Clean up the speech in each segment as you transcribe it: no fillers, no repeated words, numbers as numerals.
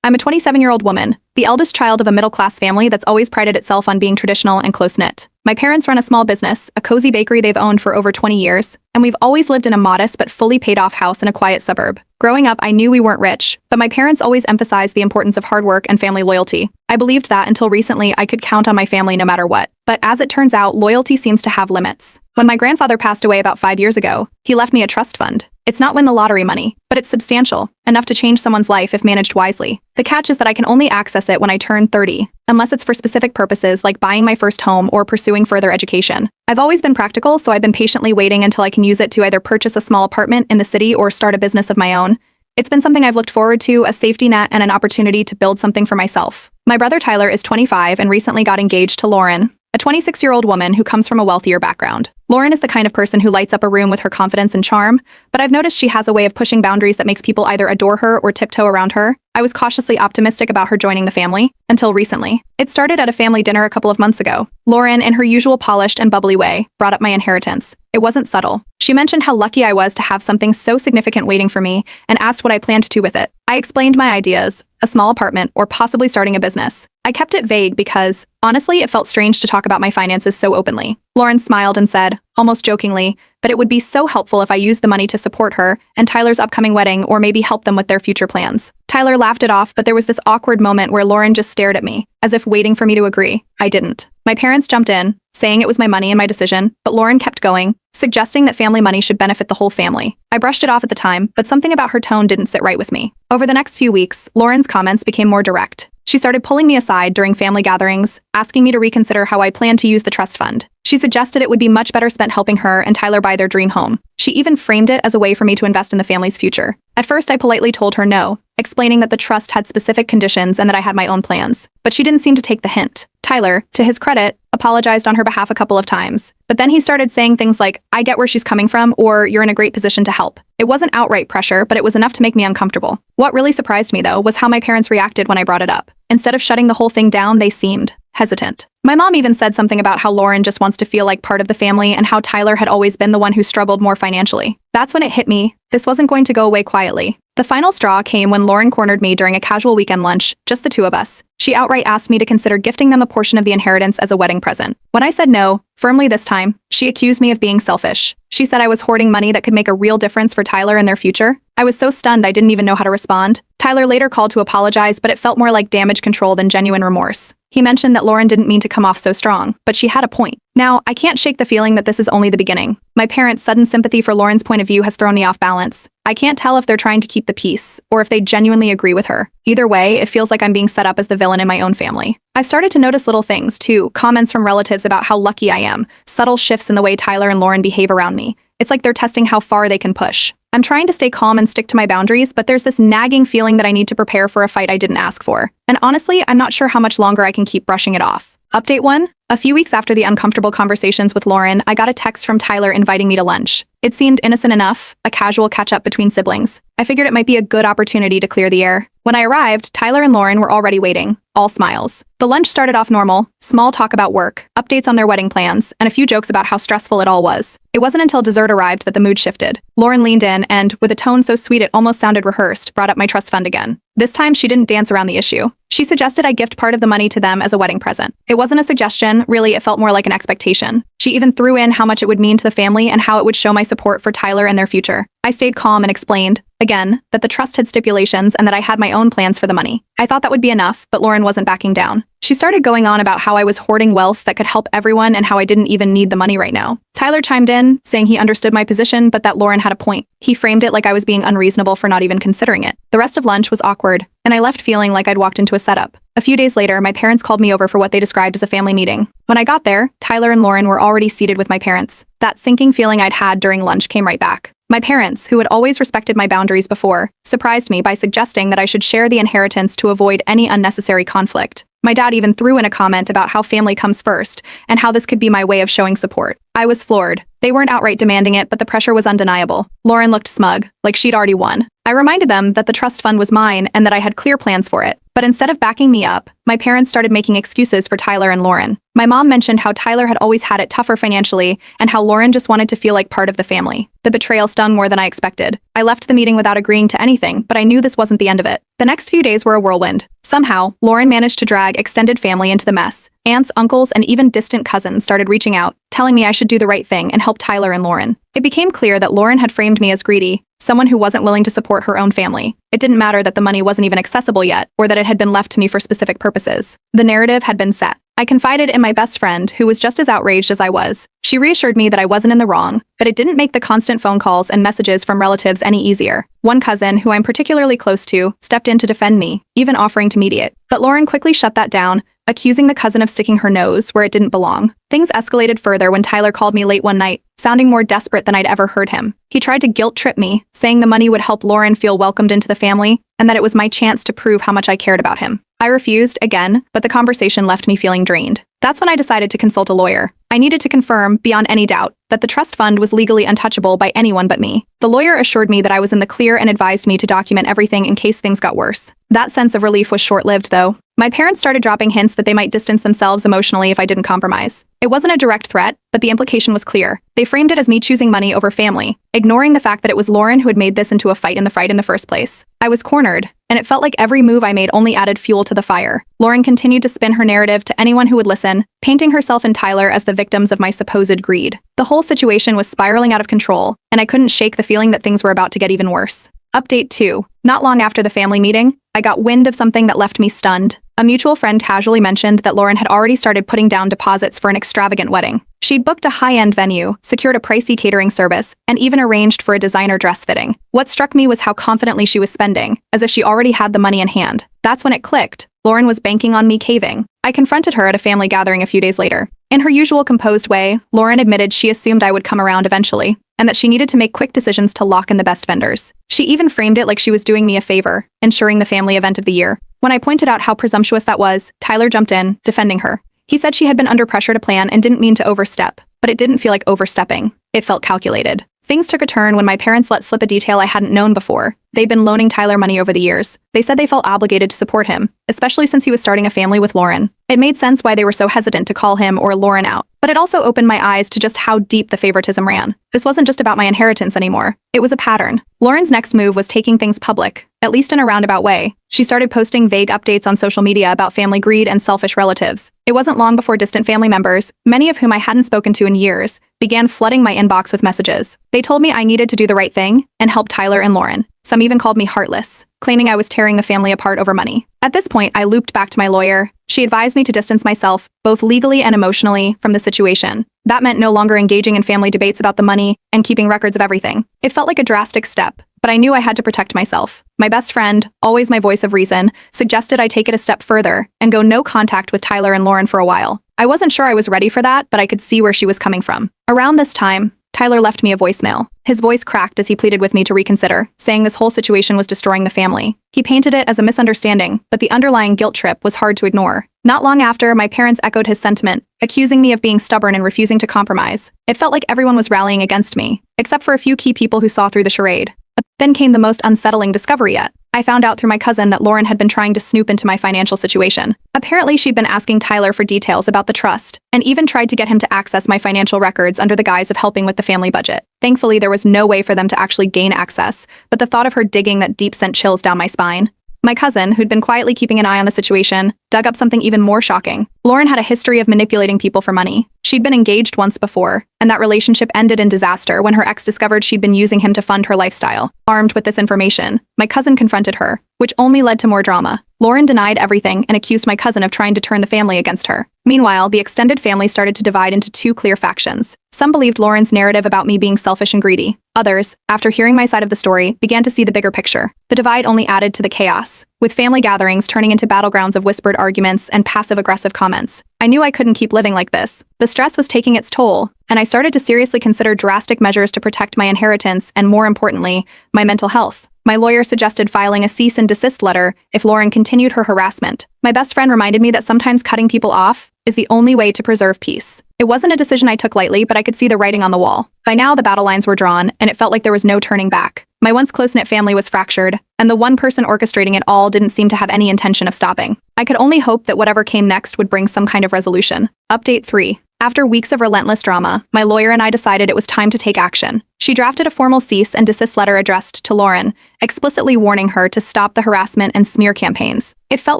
I'm a 27-year-old woman, the eldest child of a middle-class family that's always prided itself on being traditional and close-knit. My parents run a small business, a cozy bakery they've owned for over 20 years, and we've always lived in a modest but fully paid-off house in a quiet suburb. Growing up, I knew we weren't rich, but my parents always emphasized the importance of hard work and family loyalty. I believed that until recently I could count on my family no matter what. But as it turns out, loyalty seems to have limits. When my grandfather passed away about 5 years ago, he left me a trust fund. It's not win the lottery money, but it's substantial, enough to change someone's life if managed wisely. The catch is that I can only access it when I turn 30, unless it's for specific purposes like buying my first home or pursuing further education. I've always been practical, so I've been patiently waiting until I can use it to either purchase a small apartment in the city or start a business of my own. It's been something I've looked forward to, a safety net and an opportunity to build something for myself. My brother Tyler is 25 and recently got engaged to Lauren, a 26-year-old woman who comes from a wealthier background. Lauren is the kind of person who lights up a room with her confidence and charm, but I've noticed she has a way of pushing boundaries that makes people either adore her or tiptoe around her. I was cautiously optimistic about her joining the family, until recently. It started at a family dinner a couple of months ago. Lauren, in her usual polished and bubbly way, brought up my inheritance. It wasn't subtle. She mentioned how lucky I was to have something so significant waiting for me and asked what I planned to do with it. I explained my ideas, a small apartment, or possibly starting a business. I kept it vague because, honestly, it felt strange to talk about my finances so openly. Lauren smiled and said, almost jokingly, that it would be so helpful if I used the money to support her and Tyler's upcoming wedding or maybe help them with their future plans. Tyler laughed it off, but there was this awkward moment where Lauren just stared at me, as if waiting for me to agree. I didn't. My parents jumped in, saying it was my money and my decision, but Lauren kept going, suggesting that family money should benefit the whole family. I brushed it off at the time, but something about her tone didn't sit right with me. Over the next few weeks, Lauren's comments became more direct. She started pulling me aside during family gatherings, asking me to reconsider how I planned to use the trust fund. She suggested it would be much better spent helping her and Tyler buy their dream home. She even framed it as a way for me to invest in the family's future. At first, I politely told her no, explaining that the trust had specific conditions and that I had my own plans. But she didn't seem to take the hint. Tyler, to his credit, apologized on her behalf a couple of times. But then he started saying things like, I get where she's coming from, or you're in a great position to help. It wasn't outright pressure, but it was enough to make me uncomfortable. What really surprised me, though, was how my parents reacted when I brought it up. Instead of shutting the whole thing down, they seemed hesitant. My mom even said something about how Lauren just wants to feel like part of the family and how Tyler had always been the one who struggled more financially. That's when it hit me. This wasn't going to go away quietly. The final straw came when Lauren cornered me during a casual weekend lunch, just the two of us. She outright asked me to consider gifting them a portion of the inheritance as a wedding present. When I said no, firmly this time, she accused me of being selfish. She said I was hoarding money that could make a real difference for Tyler and their future. I was so stunned I didn't even know how to respond. Tyler later called to apologize, but it felt more like damage control than genuine remorse. He mentioned that Lauren didn't mean to come off so strong, but she had a point. Now, I can't shake the feeling that this is only the beginning. My parents' sudden sympathy for Lauren's point of view has thrown me off balance. I can't tell if they're trying to keep the peace, or if they genuinely agree with her. Either way, it feels like I'm being set up as the villain in my own family. I've started to notice little things, too, comments from relatives about how lucky I am, subtle shifts in the way Tyler and Lauren behave around me. It's like they're testing how far they can push. I'm trying to stay calm and stick to my boundaries, but there's this nagging feeling that I need to prepare for a fight I didn't ask for. And honestly, I'm not sure how much longer I can keep brushing it off. Update 1. A few weeks after the uncomfortable conversations with Lauren, I got a text from Tyler inviting me to lunch. It seemed innocent enough, a casual catch-up between siblings. I figured it might be a good opportunity to clear the air. When I arrived, Tyler and Lauren were already waiting, all smiles. The lunch started off normal, small talk about work, updates on their wedding plans, and a few jokes about how stressful it all was. It wasn't until dessert arrived that the mood shifted. Lauren leaned in and, with a tone so sweet it almost sounded rehearsed, brought up my trust fund again. This time, she didn't dance around the issue. She suggested I gift part of the money to them as a wedding present. It wasn't a suggestion, really, it felt more like an expectation. She even threw in how much it would mean to the family and how it would show my support for Tyler and their future. I stayed calm and explained, again, that the trust had stipulations and that I had my own plans for the money. I thought that would be enough, but Lauren wasn't backing down. She started going on about how I was hoarding wealth that could help everyone and how I didn't even need the money right now. Tyler chimed in, saying he understood my position, but that Lauren had a point. He framed it like I was being unreasonable for not even considering it. The rest of lunch was awkward, and I left feeling like I'd walked into a setup. A few days later, my parents called me over for what they described as a family meeting. When I got there, Tyler and Lauren were already seated with my parents. That sinking feeling I'd had during lunch came right back. My parents, who had always respected my boundaries before, surprised me by suggesting that I should share the inheritance to avoid any unnecessary conflict. My dad even threw in a comment about how family comes first and how this could be my way of showing support. I was floored. They weren't outright demanding it, but the pressure was undeniable. Lauren looked smug, like she'd already won. I reminded them that the trust fund was mine and that I had clear plans for it. But instead of backing me up, my parents started making excuses for Tyler and Lauren. My mom mentioned how Tyler had always had it tougher financially and how Lauren just wanted to feel like part of the family. The betrayal stung more than I expected. I left the meeting without agreeing to anything, but I knew this wasn't the end of it. The next few days were a whirlwind. Somehow, Lauren managed to drag extended family into the mess. Aunts, uncles, and even distant cousins started reaching out, telling me I should do the right thing and help Tyler and Lauren. It became clear that Lauren had framed me as greedy, someone who wasn't willing to support her own family. It didn't matter that the money wasn't even accessible yet, or that it had been left to me for specific purposes. The narrative had been set. I confided in my best friend, who was just as outraged as I was. She reassured me that I wasn't in the wrong, but it didn't make the constant phone calls and messages from relatives any easier. One cousin, who I'm particularly close to, stepped in to defend me, even offering to mediate. But Lauren quickly shut that down, accusing the cousin of sticking her nose where it didn't belong. Things escalated further when Tyler called me late one night, sounding more desperate than I'd ever heard him. He tried to guilt-trip me, saying the money would help Lauren feel welcomed into the family, and that it was my chance to prove how much I cared about him. I refused, again, but the conversation left me feeling drained. That's when I decided to consult a lawyer. I needed to confirm, beyond any doubt, that the trust fund was legally untouchable by anyone but me. The lawyer assured me that I was in the clear and advised me to document everything in case things got worse. That sense of relief was short-lived, though. My parents started dropping hints that they might distance themselves emotionally if I didn't compromise. It wasn't a direct threat, but the implication was clear. They framed it as me choosing money over family, ignoring the fact that it was Lauren who had made this into a fight in the first place. I was cornered, and it felt like every move I made only added fuel to the fire. Lauren continued to spin her narrative to anyone who would listen, painting herself and Tyler as the victims of my supposed greed. The whole situation was spiraling out of control, and I couldn't shake the feeling that things were about to get even worse. Update 2. Not long after the family meeting, I got wind of something that left me stunned. A mutual friend casually mentioned that Lauren had already started putting down deposits for an extravagant wedding. She'd booked a high-end venue, secured a pricey catering service, and even arranged for a designer dress fitting. What struck me was how confidently she was spending, as if she already had the money in hand. That's when it clicked. Lauren was banking on me caving. I confronted her at a family gathering a few days later. In her usual composed way, Lauren admitted she assumed I would come around eventually, and that she needed to make quick decisions to lock in the best vendors. She even framed it like she was doing me a favor, ensuring the family event of the year. When I pointed out how presumptuous that was, Tyler jumped in, defending her. He said she had been under pressure to plan and didn't mean to overstep, but it didn't feel like overstepping. It felt calculated. Things took a turn when my parents let slip a detail I hadn't known before. They'd been loaning Tyler money over the years. They said they felt obligated to support him, especially since he was starting a family with Lauren. It made sense why they were so hesitant to call him or Lauren out, but it also opened my eyes to just how deep the favoritism ran. This wasn't just about my inheritance anymore. It was a pattern. Lauren's next move was taking things public, at least in a roundabout way. She started posting vague updates on social media about family greed and selfish relatives. It wasn't long before distant family members, many of whom I hadn't spoken to in years, began flooding my inbox with messages. They told me I needed to do the right thing and help Tyler and Lauren. Some even called me heartless, claiming I was tearing the family apart over money. At this point, I looped back to my lawyer. She advised me to distance myself, both legally and emotionally, from the situation. That meant no longer engaging in family debates about the money and keeping records of everything. It felt like a drastic step, but I knew I had to protect myself. My best friend, always my voice of reason, suggested I take it a step further and go no contact with Tyler and Lauren for a while. I wasn't sure I was ready for that, but I could see where she was coming from. Around this time, Tyler left me a voicemail. His voice cracked as he pleaded with me to reconsider, saying this whole situation was destroying the family. He painted it as a misunderstanding, but the underlying guilt trip was hard to ignore. Not long after, my parents echoed his sentiment, accusing me of being stubborn and refusing to compromise. It felt like everyone was rallying against me, except for a few key people who saw through the charade. But then came the most unsettling discovery yet. I found out through my cousin that Lauren had been trying to snoop into my financial situation. Apparently, she'd been asking Tyler for details about the trust, and even tried to get him to access my financial records under the guise of helping with the family budget. Thankfully, there was no way for them to actually gain access, but the thought of her digging that deep sent chills down my spine. My cousin, who'd been quietly keeping an eye on the situation, dug up something even more shocking. Lauren had a history of manipulating people for money. She'd been engaged once before, and that relationship ended in disaster when her ex discovered she'd been using him to fund her lifestyle. Armed with this information, my cousin confronted her, which only led to more drama. Lauren denied everything and accused my cousin of trying to turn the family against her. Meanwhile, the extended family started to divide into two clear factions. Some believed Lauren's narrative about me being selfish and greedy. Others, after hearing my side of the story, began to see the bigger picture. The divide only added to the chaos, with family gatherings turning into battlegrounds of whispered arguments and passive-aggressive comments. I knew I couldn't keep living like this. The stress was taking its toll, and I started to seriously consider drastic measures to protect my inheritance and, more importantly, my mental health. My lawyer suggested filing a cease and desist letter if Lauren continued her harassment. My best friend reminded me that sometimes cutting people off is the only way to preserve peace. It wasn't a decision I took lightly, but I could see the writing on the wall. By now, the battle lines were drawn, and it felt like there was no turning back. My once close-knit family was fractured, and the one person orchestrating it all didn't seem to have any intention of stopping. I could only hope that whatever came next would bring some kind of resolution. Update 3. After weeks of relentless drama, my lawyer and I decided it was time to take action. She drafted a formal cease and desist letter addressed to Lauren, explicitly warning her to stop the harassment and smear campaigns. It felt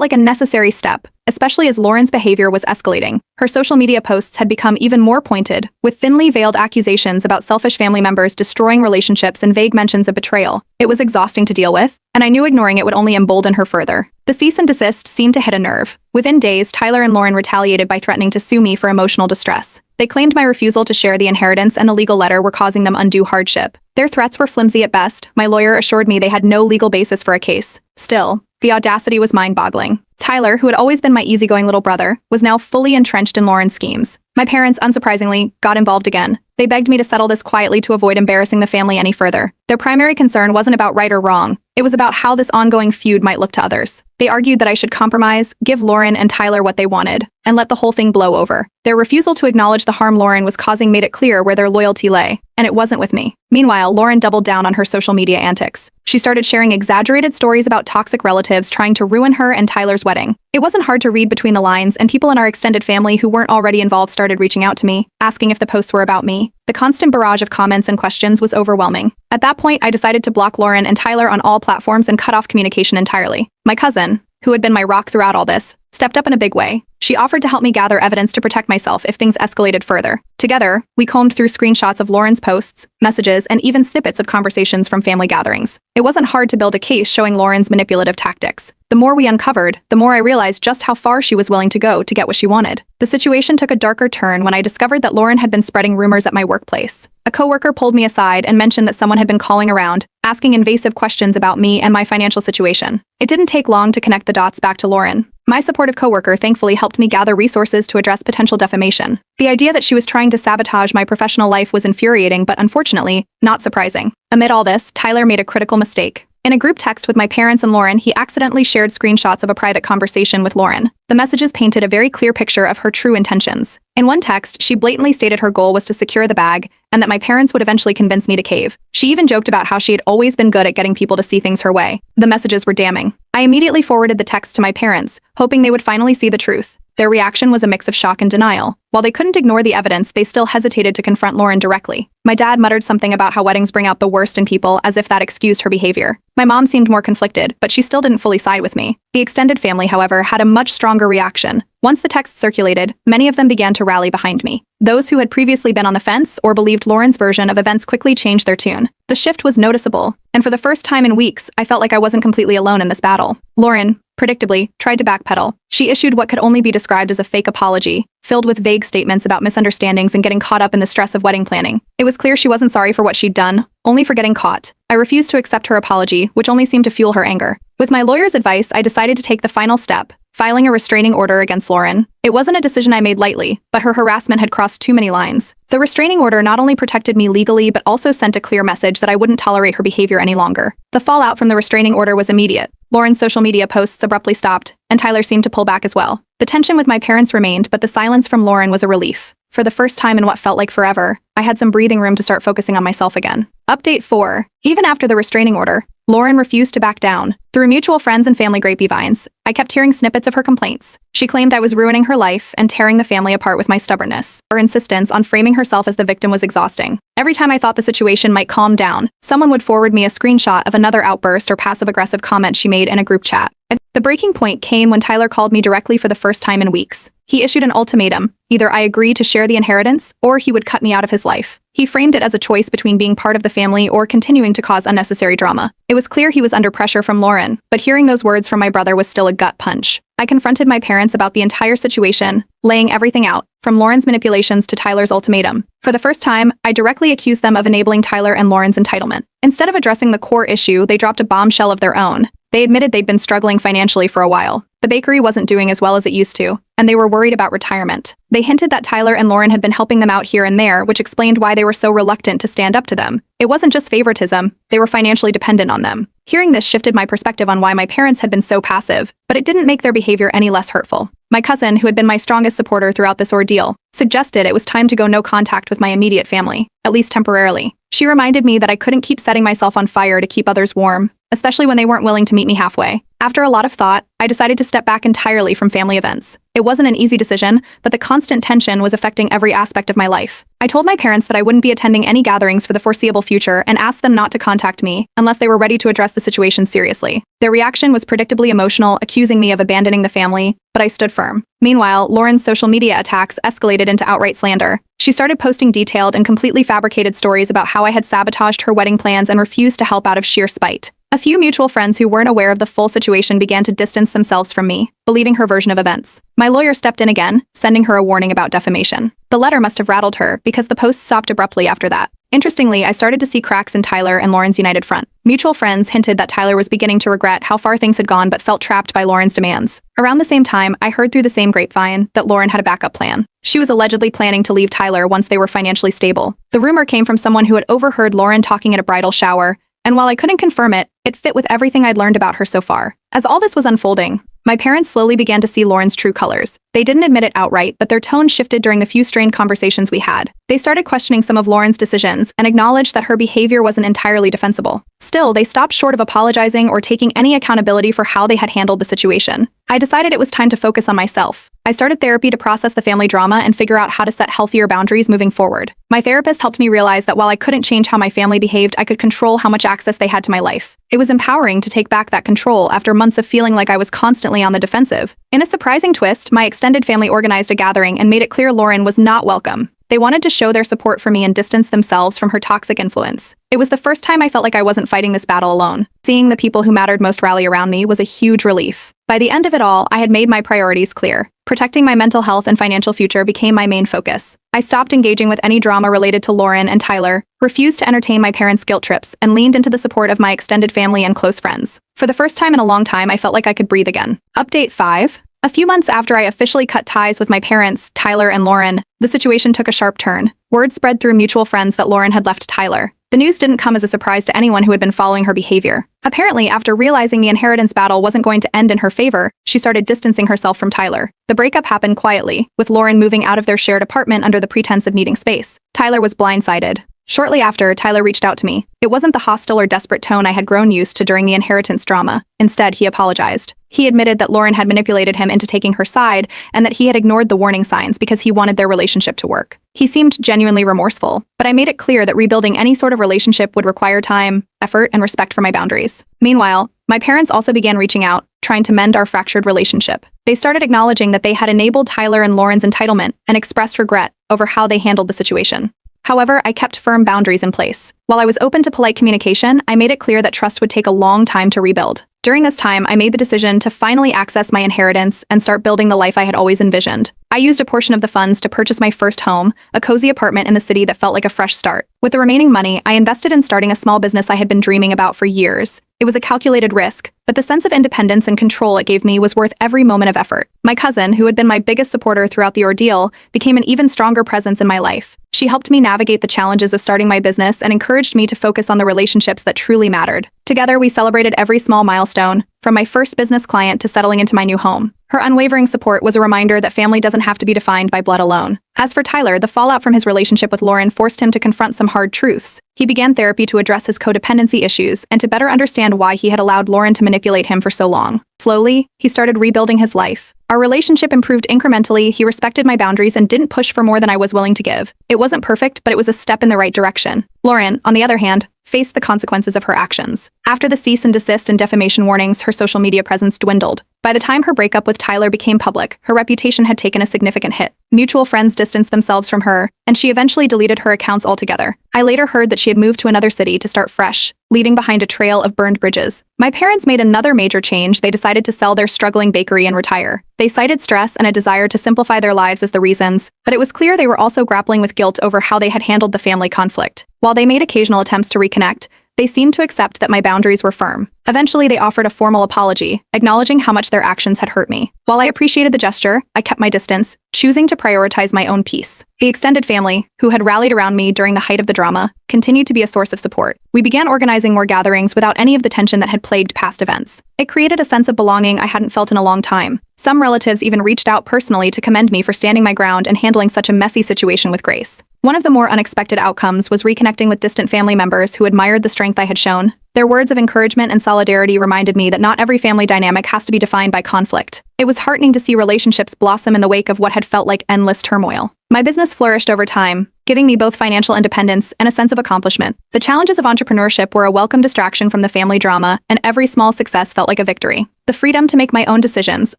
like a necessary step, especially as Lauren's behavior was escalating. Her social media posts had become even more pointed, with thinly veiled accusations about selfish family members destroying relationships and vague mentions of betrayal. It was exhausting to deal with, and I knew ignoring it would only embolden her further. The cease and desist seemed to hit a nerve. Within days, Tyler and Lauren retaliated by threatening to sue me for emotional distress. They claimed my refusal to share the inheritance and a legal letter were causing them undue hardship. Their threats were flimsy at best. My lawyer assured me they had no legal basis for a case. Still, the audacity was mind-boggling. Tyler, who had always been my easygoing little brother, was now fully entrenched in Lauren's schemes. My parents, unsurprisingly, got involved again. They begged me to settle this quietly to avoid embarrassing the family any further. Their primary concern wasn't about right or wrong. It was about how this ongoing feud might look to others. They argued that I should compromise, give Lauren and Tyler what they wanted, and let the whole thing blow over. Their refusal to acknowledge the harm Lauren was causing made it clear where their loyalty lay, and it wasn't with me. Meanwhile, Lauren doubled down on her social media antics. She started sharing exaggerated stories about toxic relatives trying to ruin her and Tyler's wedding. It wasn't hard to read between the lines, and people in our extended family who weren't already involved started reaching out to me, asking if the posts were about me. The constant barrage of comments and questions was overwhelming. At that point, I decided to block Lauren and Tyler on all platforms and cut off communication entirely. My cousin, who had been my rock throughout all this, stepped up in a big way. She offered to help me gather evidence to protect myself if things escalated further. Together, we combed through screenshots of Lauren's posts, messages, and even snippets of conversations from family gatherings. It wasn't hard to build a case showing Lauren's manipulative tactics. The more we uncovered, the more I realized just how far she was willing to go to get what she wanted. The situation took a darker turn when I discovered that Lauren had been spreading rumors at my workplace. A coworker pulled me aside and mentioned that someone had been calling around, asking invasive questions about me and my financial situation. It didn't take long to connect the dots back to Lauren. My supportive coworker thankfully helped me gather resources to address potential defamation. The idea that she was trying to sabotage my professional life was infuriating, but unfortunately, not surprising. Amid all this, Tyler made a critical mistake. In a group text with my parents and Lauren, he accidentally shared screenshots of a private conversation with Lauren. The messages painted a very clear picture of her true intentions. In one text, she blatantly stated her goal was to secure the bag and that my parents would eventually convince me to cave. She even joked about how she had always been good at getting people to see things her way. The messages were damning. I immediately forwarded the text to my parents, hoping they would finally see the truth. Their reaction was a mix of shock and denial. While they couldn't ignore the evidence, they still hesitated to confront Lauren directly. My dad muttered something about how weddings bring out the worst in people, as if that excused her behavior. My mom seemed more conflicted, but she still didn't fully side with me. The extended family, however, had a much stronger reaction. Once the text circulated, many of them began to rally behind me. Those who had previously been on the fence or believed Lauren's version of events quickly changed their tune. The shift was noticeable, and for the first time in weeks, I felt like I wasn't completely alone in this battle. Lauren, predictably, tried to backpedal. She issued what could only be described as a fake apology, filled with vague statements about misunderstandings and getting caught up in the stress of wedding planning. It was clear she wasn't sorry for what she'd done, only for getting caught. I refused to accept her apology, which only seemed to fuel her anger. With my lawyer's advice, I decided to take the final step, filing a restraining order against Lauren. It wasn't a decision I made lightly, but her harassment had crossed too many lines. The restraining order not only protected me legally, but also sent a clear message that I wouldn't tolerate her behavior any longer. The fallout from the restraining order was immediate. Lauren's social media posts abruptly stopped, and Tyler seemed to pull back as well. The tension with my parents remained, but the silence from Lauren was a relief. For the first time in what felt like forever, I had some breathing room to start focusing on myself again. Update 4. Even after the restraining order, Lauren refused to back down. Through mutual friends and family grapevines, I kept hearing snippets of her complaints. She claimed I was ruining her life and tearing the family apart with my stubbornness. Her insistence on framing herself as the victim was exhausting. Every time I thought the situation might calm down, someone would forward me a screenshot of another outburst or passive-aggressive comment she made in a group chat. The breaking point came when Tyler called me directly for the first time in weeks. He issued an ultimatum. Either I agree to share the inheritance, or he would cut me out of his life. He framed it as a choice between being part of the family or continuing to cause unnecessary drama. It was clear he was under pressure from Lauren, but hearing those words from my brother was still a gut punch. I confronted my parents about the entire situation, laying everything out, from Lauren's manipulations to Tyler's ultimatum. For the first time, I directly accused them of enabling Tyler and Lauren's entitlement. Instead of addressing the core issue, they dropped a bombshell of their own. They admitted they'd been struggling financially for a while. The bakery wasn't doing as well as it used to, and they were worried about retirement. They hinted that Tyler and Lauren had been helping them out here and there, which explained why they were so reluctant to stand up to them. It wasn't just favoritism, they were financially dependent on them. Hearing this shifted my perspective on why my parents had been so passive, but it didn't make their behavior any less hurtful. My cousin, who had been my strongest supporter throughout this ordeal, suggested it was time to go no contact with my immediate family, at least temporarily. She reminded me that I couldn't keep setting myself on fire to keep others warm, especially when they weren't willing to meet me halfway. After a lot of thought, I decided to step back entirely from family events. It wasn't an easy decision, but the constant tension was affecting every aspect of my life. I told my parents that I wouldn't be attending any gatherings for the foreseeable future and asked them not to contact me unless they were ready to address the situation seriously. Their reaction was predictably emotional, accusing me of abandoning the family, but I stood firm. Meanwhile, Lauren's social media attacks escalated into outright slander. She started posting detailed and completely fabricated stories about how I had sabotaged her wedding plans and refused to help out of sheer spite. A few mutual friends who weren't aware of the full situation began to distance themselves from me, believing her version of events. My lawyer stepped in again, sending her a warning about defamation. The letter must have rattled her because the post stopped abruptly after that. Interestingly, I started to see cracks in Tyler and Lauren's united front. Mutual friends hinted that Tyler was beginning to regret how far things had gone but felt trapped by Lauren's demands. Around the same time, I heard through the same grapevine that Lauren had a backup plan. She was allegedly planning to leave Tyler once they were financially stable. The rumor came from someone who had overheard Lauren talking at a bridal shower, and while I couldn't confirm it, it fit with everything I'd learned about her so far. As all this was unfolding, my parents slowly began to see Lauren's true colors. They didn't admit it outright, but their tone shifted during the few strained conversations we had. They started questioning some of Lauren's decisions and acknowledged that her behavior wasn't entirely defensible. Still, they stopped short of apologizing or taking any accountability for how they had handled the situation. I decided it was time to focus on myself. I started therapy to process the family drama and figure out how to set healthier boundaries moving forward. My therapist helped me realize that while I couldn't change how my family behaved, I could control how much access they had to my life. It was empowering to take back that control after months of feeling like I was constantly on the defensive. In a surprising twist, my extended family organized a gathering and made it clear Lauren was not welcome. They wanted to show their support for me and distance themselves from her toxic influence. It was the first time I felt like I wasn't fighting this battle alone. Seeing the people who mattered most rally around me was a huge relief. By the end of it all, I had made my priorities clear. Protecting my mental health and financial future became my main focus. I stopped engaging with any drama related to Lauren and Tyler, refused to entertain my parents' guilt trips, and leaned into the support of my extended family and close friends. For the first time in a long time, I felt like I could breathe again. Update 5. A few months after I officially cut ties with my parents, Tyler and Lauren, the situation took a sharp turn. Word spread through mutual friends that Lauren had left Tyler. The news didn't come as a surprise to anyone who had been following her behavior. Apparently, after realizing the inheritance battle wasn't going to end in her favor, she started distancing herself from Tyler. The breakup happened quietly, with Lauren moving out of their shared apartment under the pretense of needing space. Tyler was blindsided. Shortly after, Tyler reached out to me. It wasn't the hostile or desperate tone I had grown used to during the inheritance drama. Instead, he apologized. He admitted that Lauren had manipulated him into taking her side and that he had ignored the warning signs because he wanted their relationship to work. He seemed genuinely remorseful, but I made it clear that rebuilding any sort of relationship would require time, effort, and respect for my boundaries. Meanwhile, my parents also began reaching out, trying to mend our fractured relationship. They started acknowledging that they had enabled Tyler and Lauren's entitlement and expressed regret over how they handled the situation. However, I kept firm boundaries in place. While I was open to polite communication, I made it clear that trust would take a long time to rebuild. During this time, I made the decision to finally access my inheritance and start building the life I had always envisioned. I used a portion of the funds to purchase my first home, a cozy apartment in the city that felt like a fresh start. With the remaining money, I invested in starting a small business I had been dreaming about for years. It was a calculated risk, but the sense of independence and control it gave me was worth every moment of effort. My cousin, who had been my biggest supporter throughout the ordeal, became an even stronger presence in my life. She helped me navigate the challenges of starting my business and encouraged me to focus on the relationships that truly mattered. Together, we celebrated every small milestone, from my first business client to settling into my new home. Her unwavering support was a reminder that family doesn't have to be defined by blood alone. As for Tyler, the fallout from his relationship with Lauren forced him to confront some hard truths. He began therapy to address his codependency issues and to better understand why he had allowed Lauren to manipulate him for so long. Slowly, he started rebuilding his life. Our relationship improved incrementally, he respected my boundaries and didn't push for more than I was willing to give. It wasn't perfect, but it was a step in the right direction. Lauren, on the other hand, faced the consequences of her actions. After the cease and desist and defamation warnings, her social media presence dwindled. By the time her breakup with Tyler became public, her reputation had taken a significant hit. Mutual friends distanced themselves from her, and she eventually deleted her accounts altogether. I later heard that she had moved to another city to start fresh, leaving behind a trail of burned bridges. My parents made another major change. They decided to sell their struggling bakery and retire. They cited stress and a desire to simplify their lives as the reasons, but it was clear they were also grappling with guilt over how they had handled the family conflict. While they made occasional attempts to reconnect, they seemed to accept that my boundaries were firm. Eventually, they offered a formal apology, acknowledging how much their actions had hurt me. While I appreciated the gesture, I kept my distance, choosing to prioritize my own peace. The extended family, who had rallied around me during the height of the drama, continued to be a source of support. We began organizing more gatherings without any of the tension that had plagued past events. It created a sense of belonging I hadn't felt in a long time. Some relatives even reached out personally to commend me for standing my ground and handling such a messy situation with grace. One of the more unexpected outcomes was reconnecting with distant family members who admired the strength I had shown. Their words of encouragement and solidarity reminded me that not every family dynamic has to be defined by conflict. It was heartening to see relationships blossom in the wake of what had felt like endless turmoil. My business flourished over time, giving me both financial independence and a sense of accomplishment. The challenges of entrepreneurship were a welcome distraction from the family drama, and every small success felt like a victory. The freedom to make my own decisions,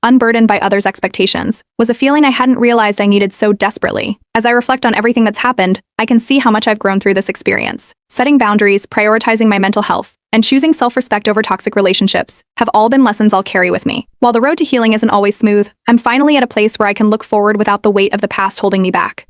unburdened by others' expectations, was a feeling I hadn't realized I needed so desperately. As I reflect on everything that's happened, I can see how much I've grown through this experience. Setting boundaries, prioritizing my mental health, and choosing self-respect over toxic relationships have all been lessons I'll carry with me. While the road to healing isn't always smooth, I'm finally at a place where I can look forward without the weight of the past holding me back.